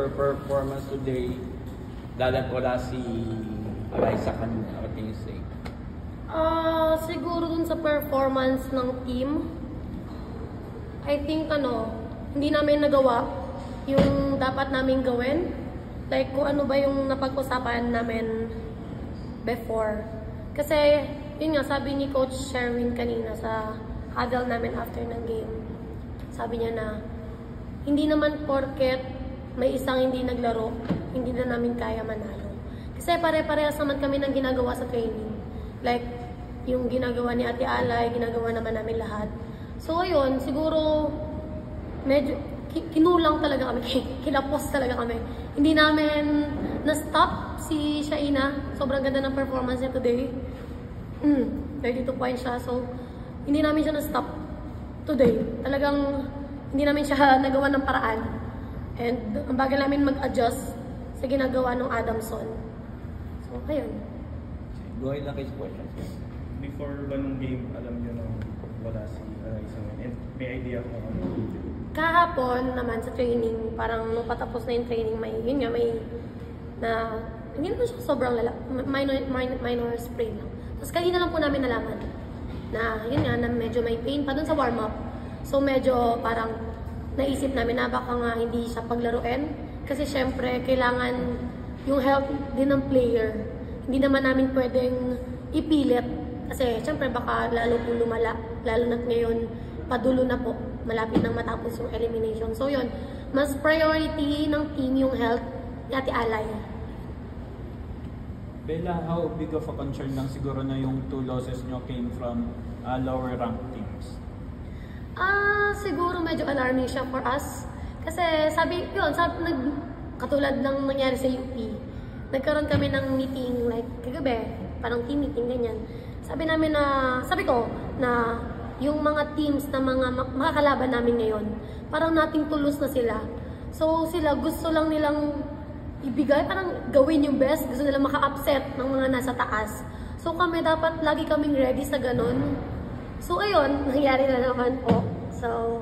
performance today, wala si Alyssa kanina, what can you say? Siguro dun sa performance ng team, I think hindi namin nagawa yung dapat namin gawin. Like kung ano ba yung napag-usapan namin before. Kasi yun nga, sabi ni Coach Sherwin kanina sa huddle namin after ng game. Sabi niya na hindi naman porket may isang hindi naglaro, hindi na namin kaya manalo. Kasi pare-parehas naman kami ng ginagawa sa training. Like, yung ginagawa ni Ate Alay, ginagawa naman namin lahat. So, ayun, siguro, medyo, kinulang talaga kami, kinapos talaga kami. Hindi namin na-stop si Shaina. Sobrang ganda ng performance niya today. 32 points siya. So, hindi namin siya na-stop today. Talagang, hindi namin siya nagawa ng paraan. And, ang bagal namin mag-adjust sa ginagawa ng Adamson. So, ayun. Go ahead lang kayo sa questions. Before ba nung game, alam nyo na wala si Alyssa and may idea kung ano? Kahapon naman sa training, parang nung patapos na yung training, hindi naman siya sobrang minor sprain lang. Tapos kanina lang po namin nalaman na yun nga, na medyo may pain pa dun sa warm-up. So medyo parang naisip namin na baka nga hindi siya paglaruin. Kasi syempre, kailangan yung health din ng player. Hindi naman namin pwedeng ipilit. Kasi syempre baka lalo po lumala. Lalo na't ngayon, padulo na po. Malapit nang matapos yung elimination. So yun, mas priority ng team yung health ni Ate Alay. Bella, how big of a concern lang siguro na yung 2 losses nyo came from lower ranked teams? Siguro medyo alarming siya for us. Kasi katulad ng nangyari sa UP, nagkaroon kami ng meeting like kagabi, parang team meeting, ganyan. Sabi ko na yung mga teams na mga makakalaban namin ngayon, parang nating tulos na sila. So sila gusto lang nilang ibigay, parang gawin yung best, gusto nilang maka-upset ng mga nasa taas. So kami dapat lagi kaming ready sa ganun. So ayun, nangyari na naman po. So,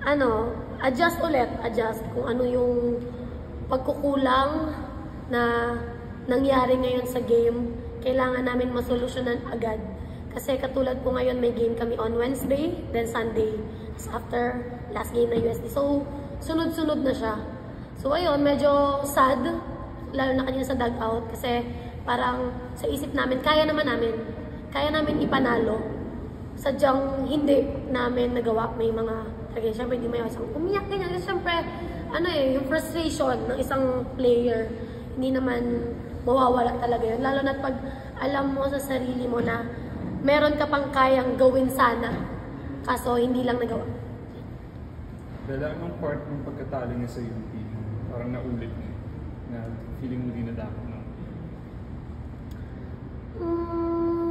adjust kung ano yung pagkukulang na nangyari ngayon sa game, kailangan namin masolusyonan agad. Kasi katulad po ngayon, may game kami on Wednesday, then Sunday. After last game na USD. So, sunod-sunod na siya. So, ayun, medyo sad, lalo na kanina sa dugout, kasi parang sa isip namin, kaya namin ipanalo. Sadyang hindi namin nagawa. May mga, syempre hindi may isang umiyak ganyan. Kasi syempre, yung frustration ng isang player, hindi naman mawawala talaga yun. Lalo na pag alam mo sa sarili mo na meron ka pang kayang gawin sana, kaso hindi lang nagawa. Dala ng part ng pagkatalo niya sa UP, parang naulit niya, na feeling mo din na dapat na.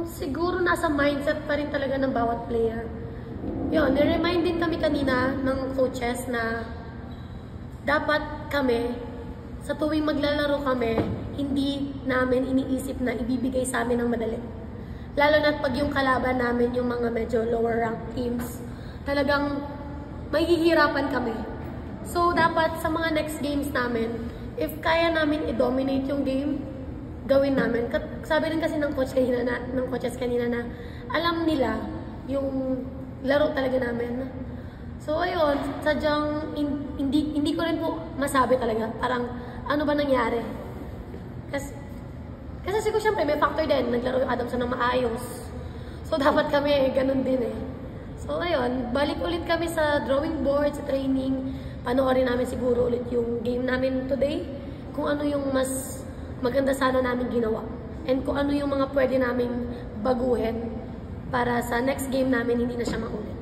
Siguro nasa mindset pa rin talaga ng bawat player. Yun, niremind din kami kanina ng coaches na dapat kami, sa tuwing maglalaro kami, hindi namin iniisip na ibibigay sa amin ng madali. Lalo na pag yung kalaban namin, yung mga medyo lower ranked teams, talagang mahihirapan kami. So, dapat sa mga next games namin, if kaya namin i-dominate yung game, gawin namin. Sabi rin kasi ng coaches kanina na alam nila yung laro talaga namin. So ayun, sadyang hindi ko rin po masabi talaga parang ano ba nangyari. Kasi siguro syempre may factor din, naglaro yung Adamson ng maayos. So dapat kami ganun din eh. So ayun, balik ulit kami sa drawing board, sa training. Panoorin namin siguro ulit yung game namin today. Kung ano yung mas maganda sana namin ginawa. And kung ano yung mga pwede naming baguhin para sa next game namin hindi na siya maulit.